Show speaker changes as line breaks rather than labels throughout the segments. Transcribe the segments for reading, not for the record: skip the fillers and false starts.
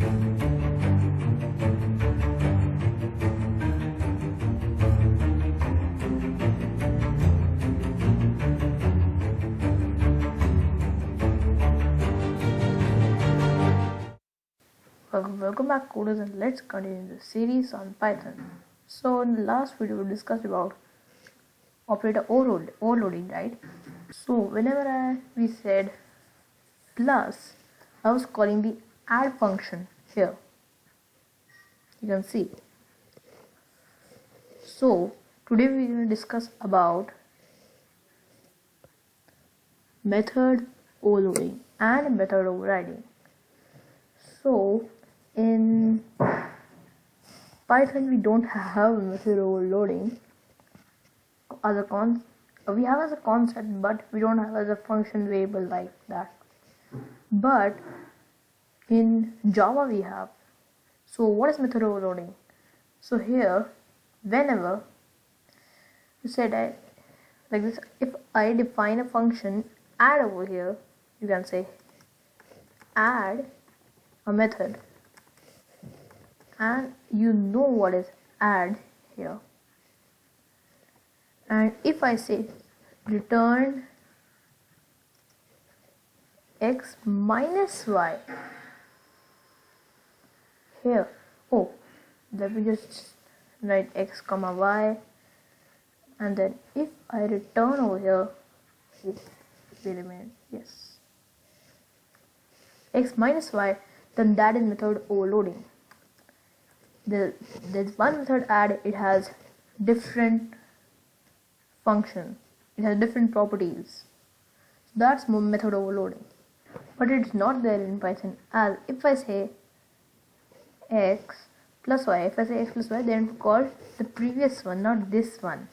Welcome back, coders, and let's continue the series on Python. So in the last video we discussed about operator overloading, right? So whenever we said plus, I was calling the add function here. You can see. So today we're going to discuss about method overloading and method overriding. So in Python we don't have method overloading as a we have as a concept, but we don't have as a function variable like that. But in Java we have. So what is method overloading? So here, whenever you said like this, if I define a function add over here, you can say add a method, and you know what is add here. And if I say return x minus y here, let me just write x comma y, and then if I return over here, wait a minute, yes, x minus y, then that is method overloading. There's one method add, it has different function, it has different properties. So that's method overloading, but it's not there in Python. As if I say x plus y, if I say x plus y, then call the previous one, not this one.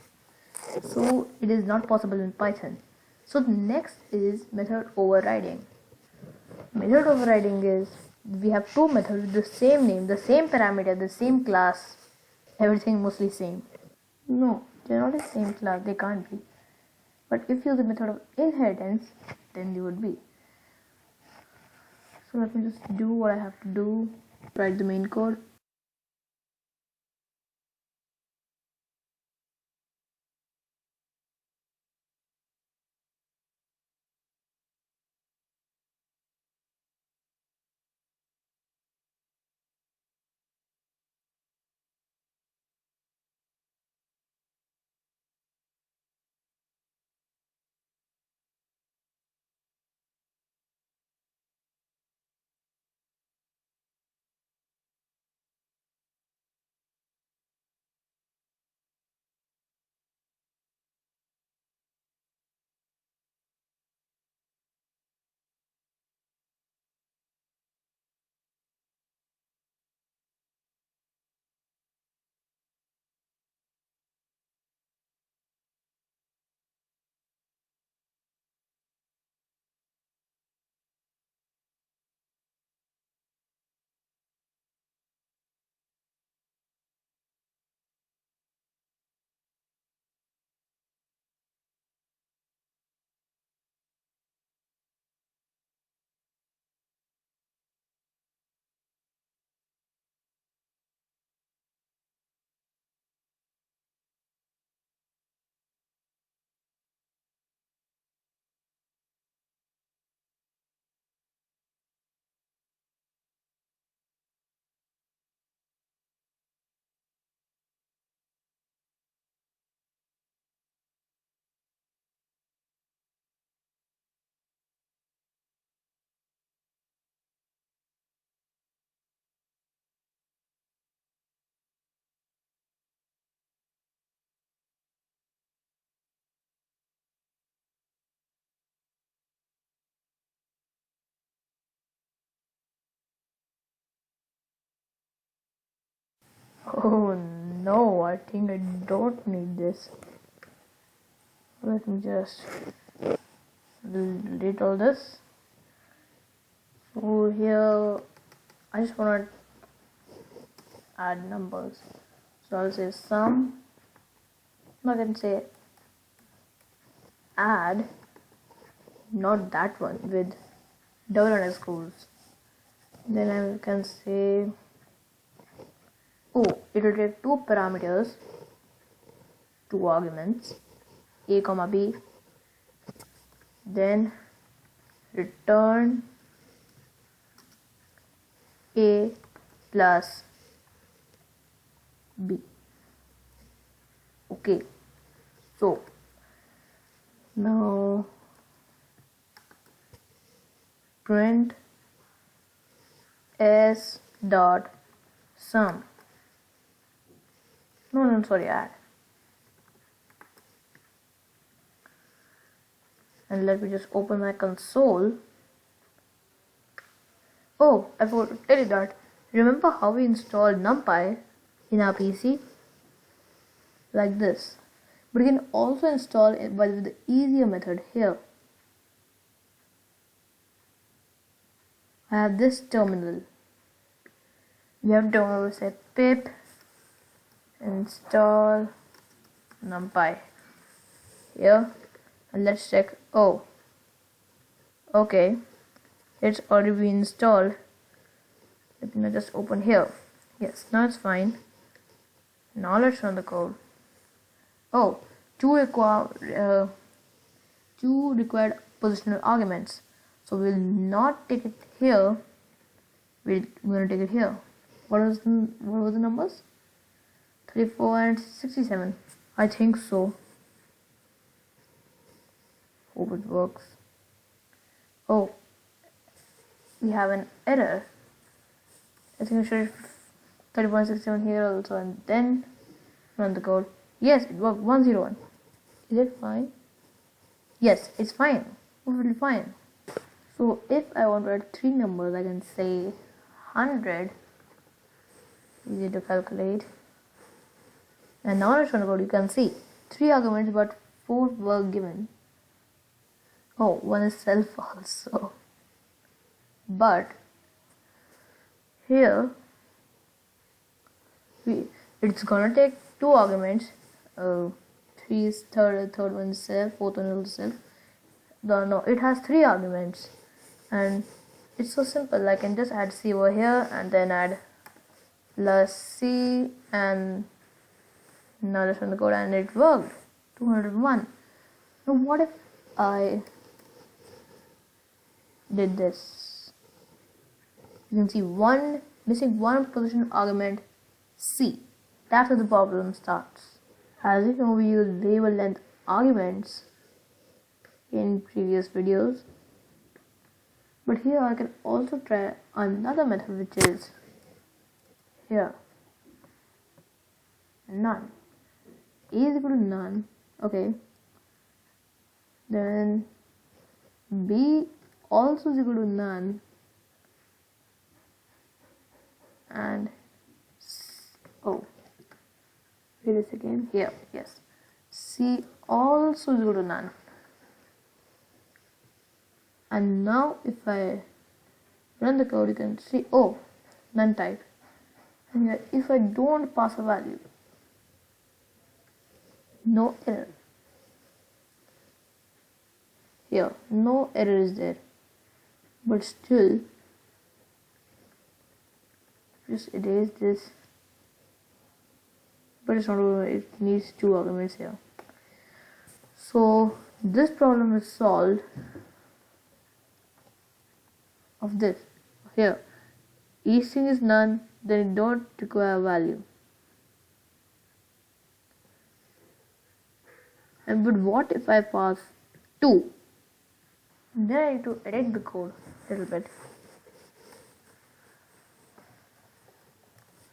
So it is not possible in Python. So the next is method overriding. Method overriding is we have two methods with the same name, the same parameter, the same class, everything mostly same. No, they're not the same class, they can't be. But if you use the method of inheritance, then they would be. So let me just do what I have to do, write the main code. Oh no, I think I don't need this. Let me just delete all this. So here I just want to add numbers. So I'll say sum. I can say add, not that one with double underscores. Then I can say, oh, it will take two parameters, two arguments, a comma b, then return a plus b. Okay, so now print s dot sum. No, sorry, add. And let me just open my console. Oh, I forgot to tell you that. Remember how we installed NumPy in our PC? Like this. But you can also install it with the easier method here. I have this terminal. You have to say pip install NumPy here, and let's check. Oh, okay, it's already been installed. Let me just open here. Yes, now it's fine. Now let's run the code. Oh, two required positional arguments. So we'll not take it here. We're going to take it here. What were the numbers? 34 and 67. I think so. Hope it works. Oh, we have an error. I think we should 34.67 here also, and then run the code. Yes, it worked. 101. Is it fine? Yes, it's fine. Perfectly fine. So if I want to add three numbers, I can say 100. Easy to calculate. And now let's run the code. You can see three arguments, but four were given. Oh, one is self also. But here it's gonna take two arguments. Three is third one is self, fourth one is self. No, it has three arguments, and it's so simple. I can just add c over here and then add plus c, and now let's run the code, and it worked. 201. Now what if I did this? You can see missing one position argument c. That's where the problem starts. As you know, we use variable length arguments in previous videos, but here I can also try another method, which is here, none. A is equal to none. Okay, then b also is equal to none, and oh, wait a second, here, yes, c also is equal to none. And now if I run the code, you can see, oh, none type. And here, if I don't pass a value, no error. Here, no error is there. But still, just erase this. But it's not over, it needs two arguments here. So this problem is solved of this. Here, each thing is none, then it don't require a value. And but what if I pass 2? Then I need to edit the code a little bit.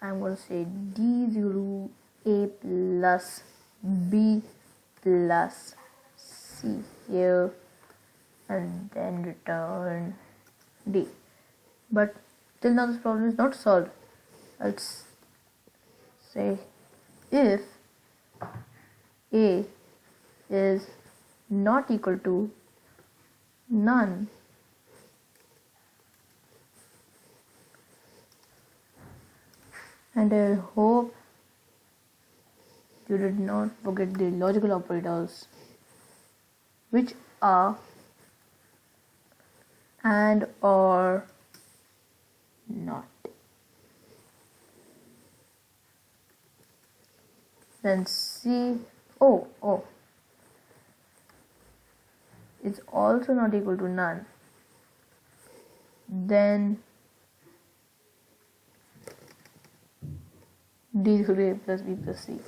I'm going to say d0 a plus b plus c here, and then return d. But till now this problem is not solved. Let's say if a is not equal to none, and I hope you did not forget the logical operators, which are and, or, not. Then C, oh, it's also not equal to none. Then D is equal to A plus B plus C.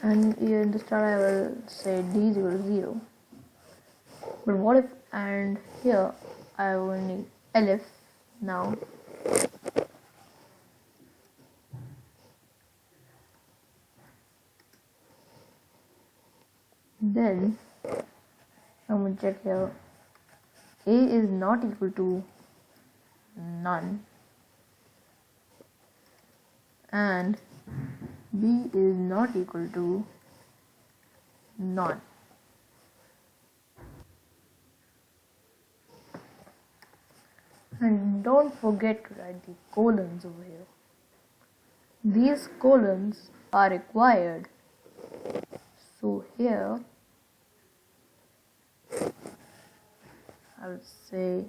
And here in the start I will say D is equal to 0. But what if, and here I will need elif now. Then I'm going to check here. A is not equal to none and B is not equal to none. And don't forget to write the colons over here. These colons are required. So here I would say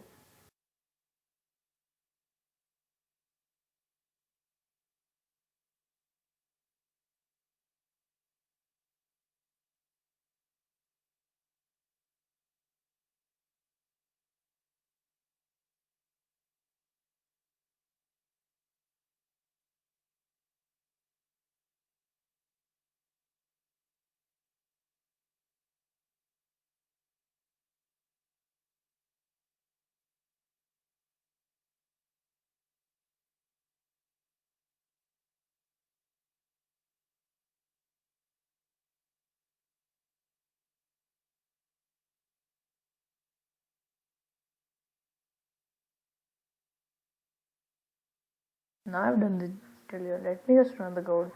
now I've done the tutorial. Let me just run the code.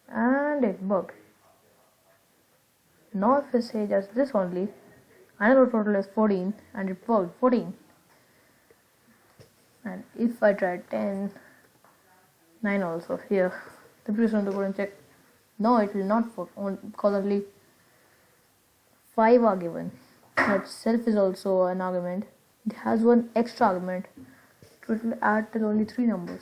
And it worked. Now if I say just this only, another total is 14 and it worked 14. And if I try 10, 9 also here, the previous run the code and check. No, it will not work because only 5 are given. That self is also an argument. It has one extra argument. So it will add till only 3 numbers.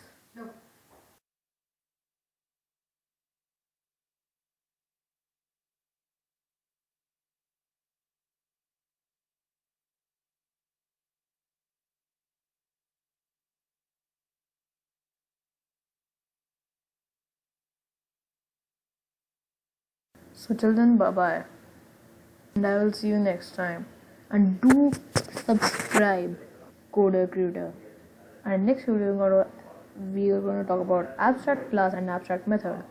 So till then, bye bye. And I will see you next time. And do subscribe Coder Creator. And next video we are going to talk about abstract class and abstract method.